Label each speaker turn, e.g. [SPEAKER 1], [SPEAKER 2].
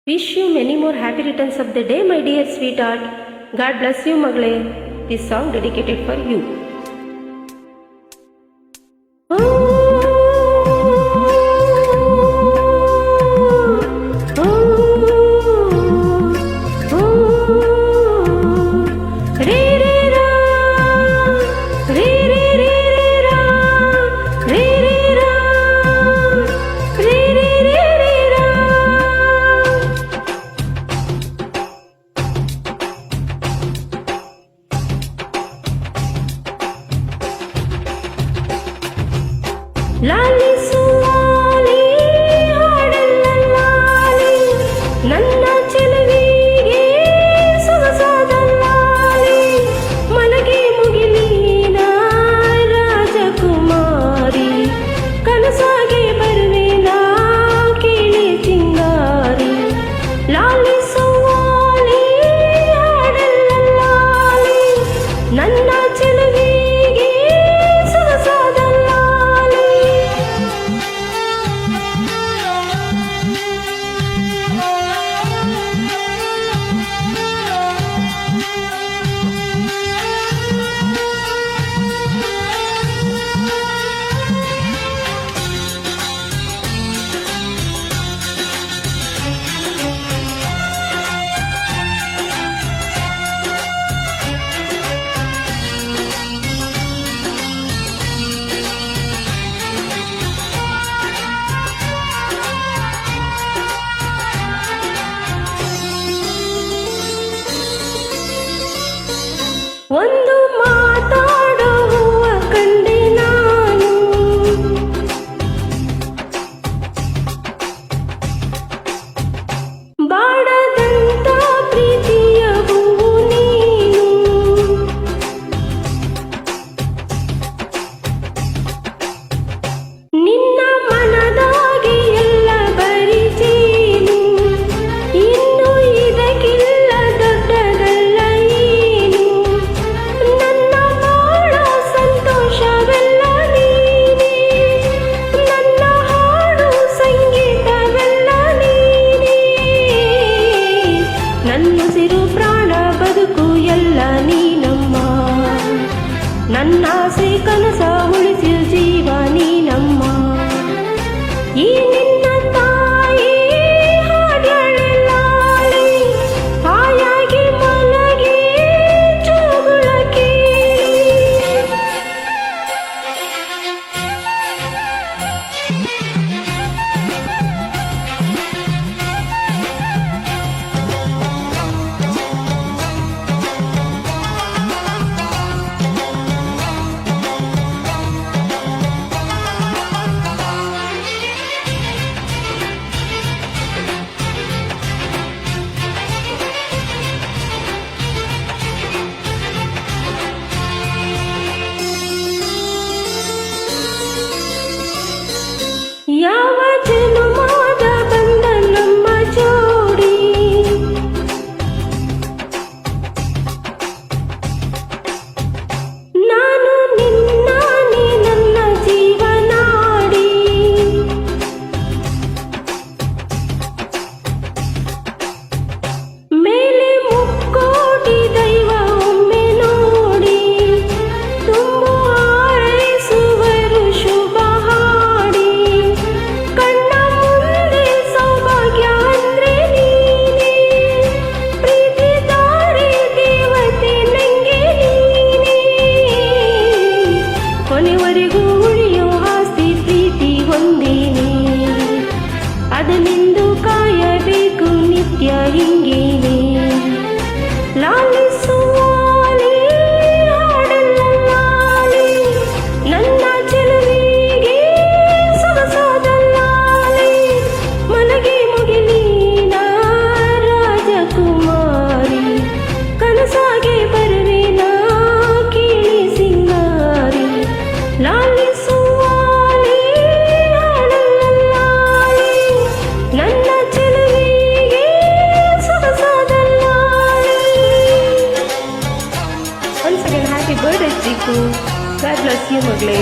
[SPEAKER 1] Wish you many more happy returns of the day, my dear sweetheart. God bless you, Magle. This song dedicated for you. ಲಾಲಿಸುವಾಲಿ ಹಾಡಲ್ಲಲಾಲಿ ನನ್ನ ಚೆಲುವಿಗೆ ಸೊಗಸಾದಲ್ಲಾಲಿ ಮಲಗಿ ಮುಗಿಲಿನ ರಾಜಕುಮಾರಿ ಕನಸಾಗೆ ಬರುವೆನ ಕೇಳಿ ಚಿಂಗಾರಿ ಲಾಲಿಸುವಾಲಿ ಹಾಡಲ್ಲಲಾಲಿ ನನ್ನ ಚೆಲುವಿಗೆ ಒಂದು ಮಾತಾಡುವ ಕಂಡೆ ನಾನು ಬಾಡದಂತ ಪ್ರೀತಿಯ ಹೂವು ನೀನು ನಿನ್ನ ಮನದಾಗಿ ಎಲ್ಲ ಬರಿಚೇನು ಇನ್ನು ಇದಕ್ಕಿಲ್ಲ ದೊಡ್ಡದಲ್ಲ ಏನು ನನ್ನ ಬಾಳ ಸಂತೋಷವೆಲ್ಲ ನೀನೇ ನನ್ನ ಹಾಡು ಸಂಗೀತವೆಲ್ಲ ನೀನೇ ನನ್ನುಸಿರು ಪ್ರಾಣ ಬದುಕು ಎಲ್ಲ ನೀನಮ್ಮ ನನ್ನ ಆಸೆ ಕನಸ ಉಳಿಸಿ ಜೀವ ನೀನಮ್ಮ ಈ ನಿನ್ನ ತಾಯಿ ಹಾಡಲಾಲಿ ಹಾಯಾಗಿ ಮಲಗಿ ಜೋಗುಳ ಕೇಳಿ ಯಾವ ಜನುಮಾದ ಬಂದ ನಮ್ಮ ಜೋಡಿ ನಾನು ನಿನ್ನ ನೀ ನನ್ನ ಜೀವನಾಡಿ ಮೇಲೆ ಮುಕ್ಕೋಟಿ ದೈವ ಒಮ್ಮೆ ನೋಡಿ ತುಂಬು ಹಾರೈಸುವರು ಶುಭ ಹಾಡಿ ಕಣ್ಣ ಮುಂದೆ ಸೌಭಾಗ್ಯ ಅಂದ್ರೆ ನೀನೇ ಪ್ರೀತಿ ದಾರಿ ದೇವತೆ ನಂಗೆ ನೀನೇ ಕೊನೆವರೆಗೂ ಉಳಿಯೋ ಆಸ್ತಿ ಪ್ರೀತಿ ಒಂದೇನೆ ಅದನ್ನೆಂದು ಕಾಯಬೇಕು ನಿತ್ಯ ಹಿಂಗೇನೆ ಲಾಲಿಸುವಾಲಿ ಹಾಡಲ್ಲಲಾಲಿ ನನ್ನ ಚೆಲುವಿಗೆ ಸೊಗಸಾದಲ್ಲಾಲಿ ಮಲಗಿ ಮುಗಿಲಿನ ರಾಜಕುಮಾರಿ ಕನಸಾಗೆ ಬರುವೆನ ಕೇಳಿ ಸಿಂಗಾರಿ ಲಾಲಿಸುವಾಲಿ ಹಾಡಲ್ಲಲಾಲಿ ನನ್ನ ಚೆಲುವಿಗೆ ಸೊಗಸಾದಲ್ಲಾಲಿ. Once again, happy birthday, Chiku. God bless you, Magle.